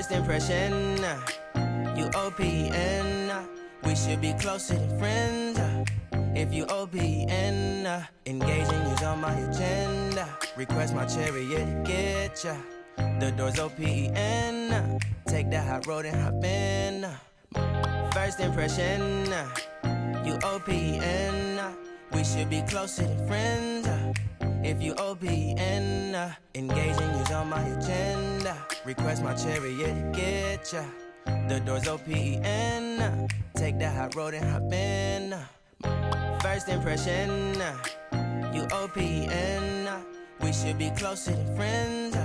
First impression, you OPN. We should be closer than friends. If you OPN, engaging you's on my agenda. Request my chariot, get ya. The door's OPN. Take that hot road and hop in. First impression, you OPN. We should be closer than friends. If you OPN, engaging you's on my agenda. Request my chariot, get ya. The door's OPN. Take that hot road and hop in. First impression, you OPN. We should be closer than friends.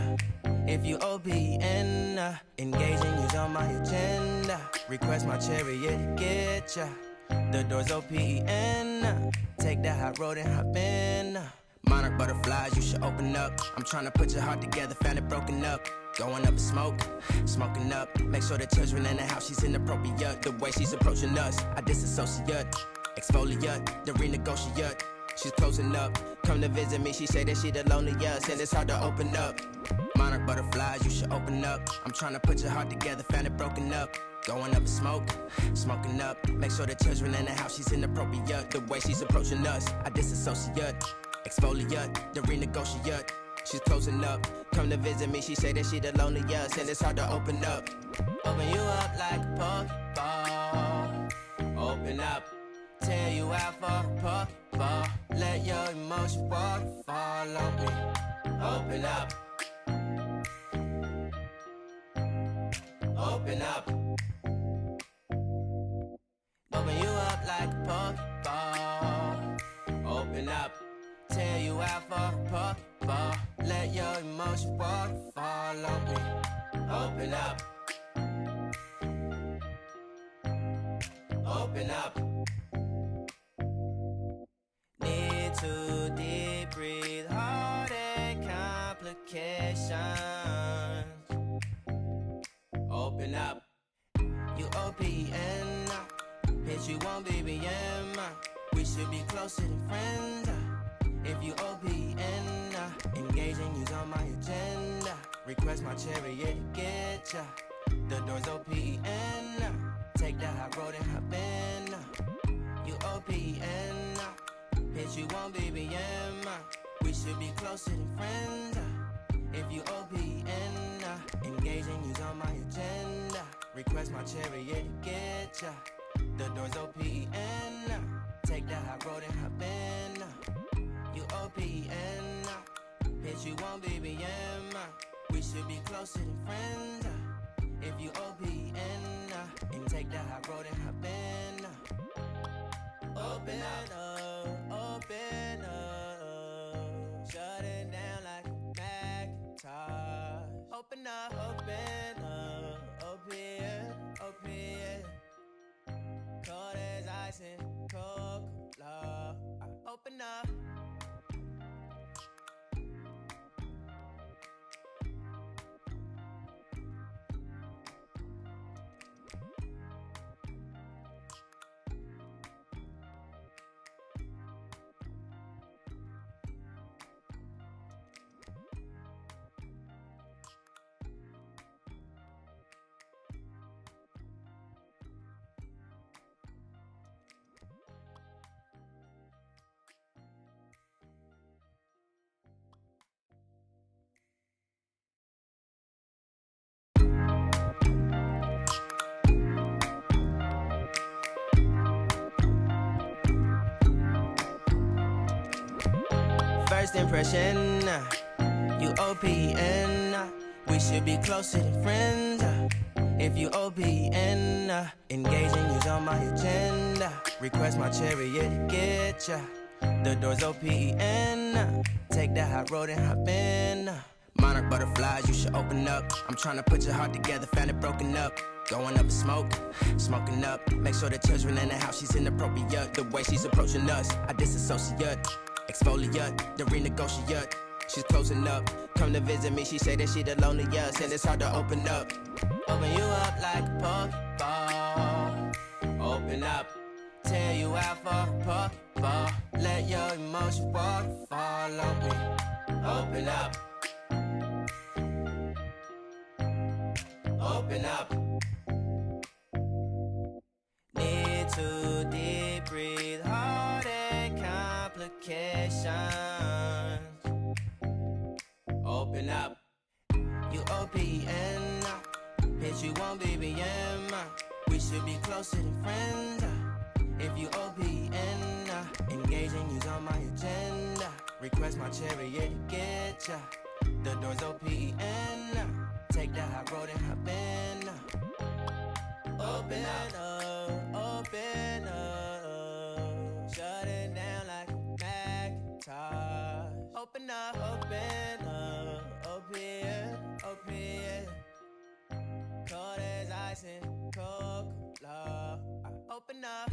If you OPN, engaging you's on my agenda. Request my chariot, get ya. The door's OPN. Take that hot road and hop in. Monarch butterflies, you should open up. I'm trying to put your heart together, found it broken up. Going up in smoke, smoking up. Make sure the children in the house, she's inappropriate. The way she's approaching us, I disassociate. Exfoliate, the renegotiate. She's closing up, come to visit me. She say that she the loneliest, and it's hard to open up. Monarch butterflies, you should open up. I'm trying to put your heart together, found it broken up. Going up in smoke, smoking up. Make sure the children in the house, she's inappropriate. The way she's approaching us, I disassociate. Exfoliate, the renegotiate. She's closing up, come to visit me. She say that she the loneliest, and it's hard to open up. Open you up like a Pokeball. Open up, tear you out for a Pokeball. Let your emotion waterfall on me. Open up. Open up. Open you up like a Pokeball. Open up, tear you out for a Pokeball. Let your emotion waterfall on me. Open up. Open up. Need to deep breathe, heartache complications. Open up. You OPN. Bitch, you won't BBM. We should be closer than friends. If you OPN, engaging you's on my agenda. Request my chariot, get ya. The door's OPN. Take that hot road and hop in. You OPN. Bitch, you won't BBM. We should be closer than friends. If you OPN, engaging you's on my agenda. Request my chariot, get ya. The door's OPN. Take that hot road and hop in. You OPN. Bitch, you won't BBM. We should be closer than friends. If you OPN, and take that hot road and hop in. Open up, open up. Shut it down like a Macintosh. Open up, open, open. Cold as ice and Coca-Cola. Open up. First impression, you OPN. We should be closer than friends. If you OPN, engaging you's on my agenda. Request my chariot, get ya. The door's OPN. Take that hot road and hop in. Monarch butterflies, you should open up. I'm trying to put your heart together, found it broken up. Going up in smoke, smoking up. Make sure the children in the house, she's inappropriate. The way she's approaching us, I disassociate. Exfoliate, the renegotiate. She's closing up, come to visit me. She say that she the loneliest, and it's hard to open up. Open you up like a Pokeball. Open up, tear you out for a Pokeball. Let your emotion waterfall on me. Open up. Open open up. Need to deep breathe, heart and complications. Open up. You OPN, bitch, you won't BBM. We should be closer than friends. If you OPN, engaging you's on my agenda. Request my chariot to get ya. The door's OPN. Take that high road and hop in. Open up, open up. Shut it down like a Macintosh. Open up, open, open. Cold as ice and Coca-Cola. Open up.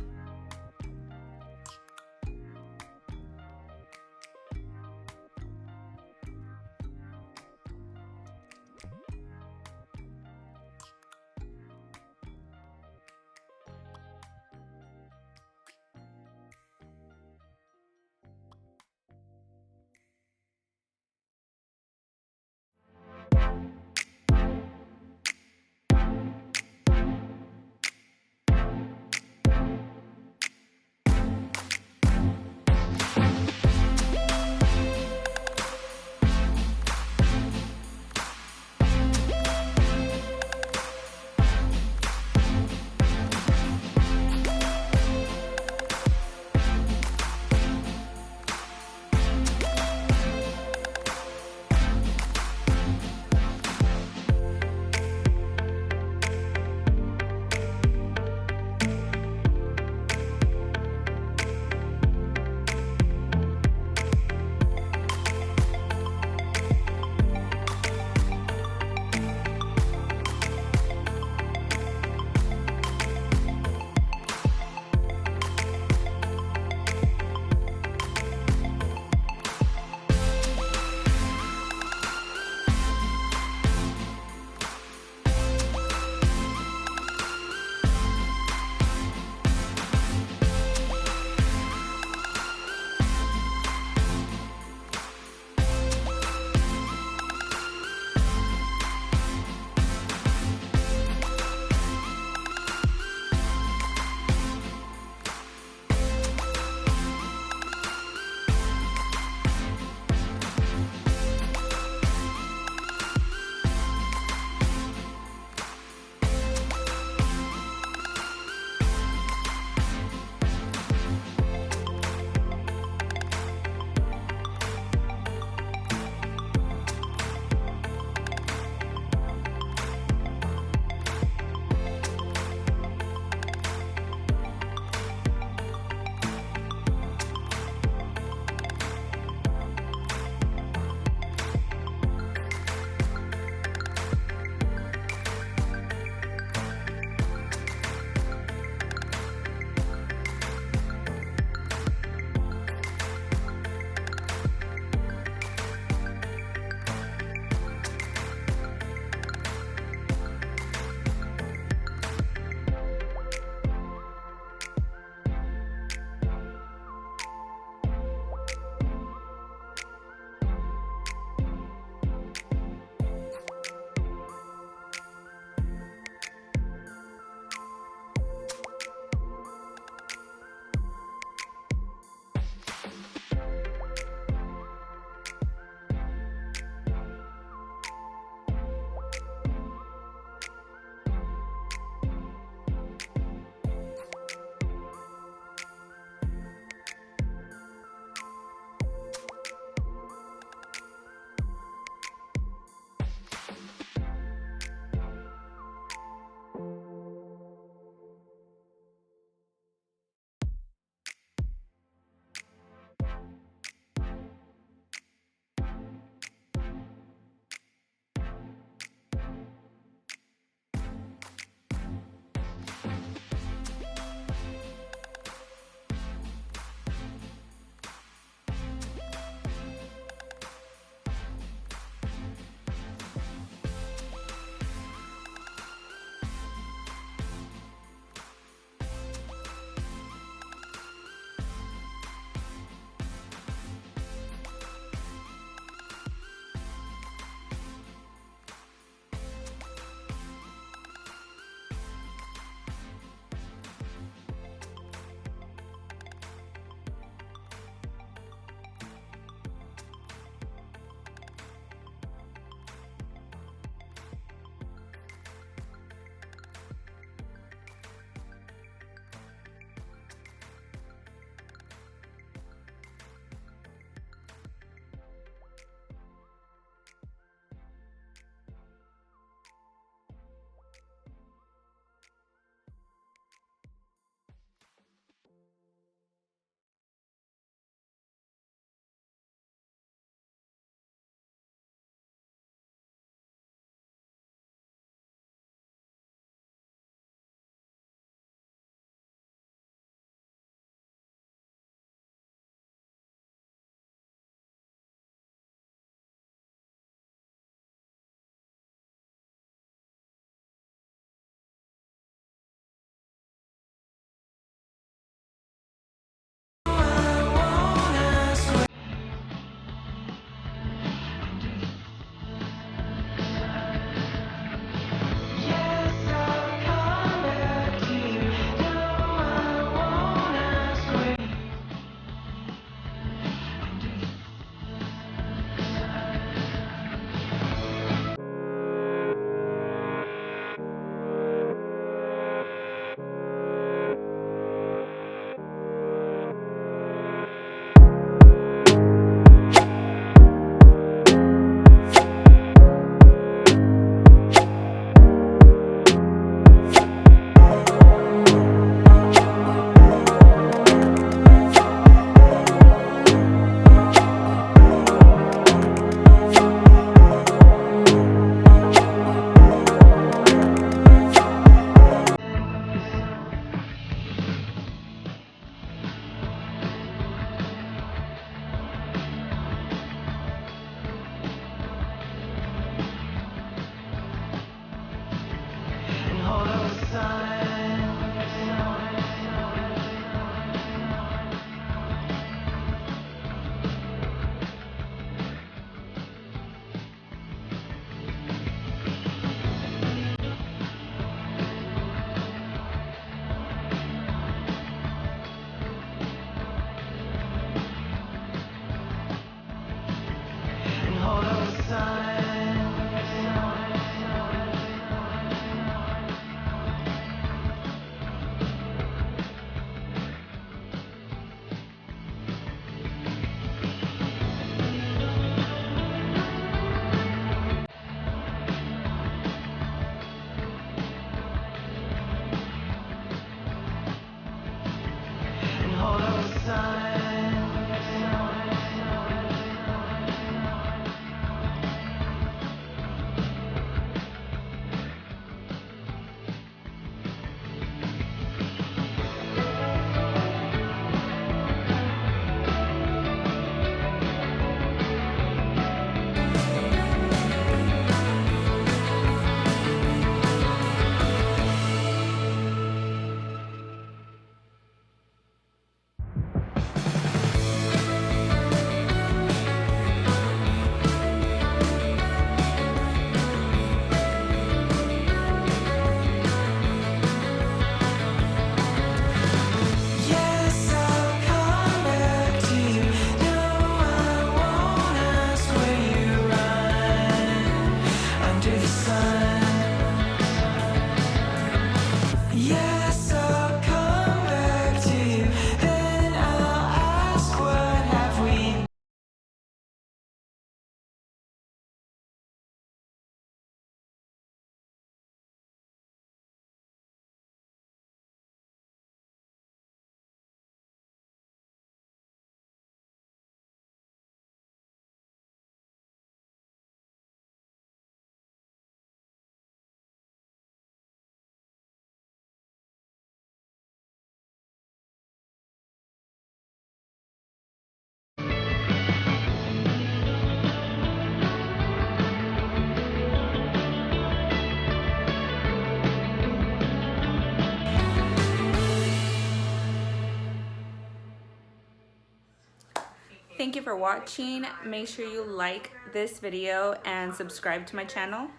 Thank you for watching. Make sure you like this video and subscribe to my channel.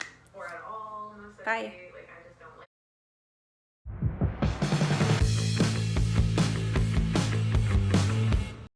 Bye.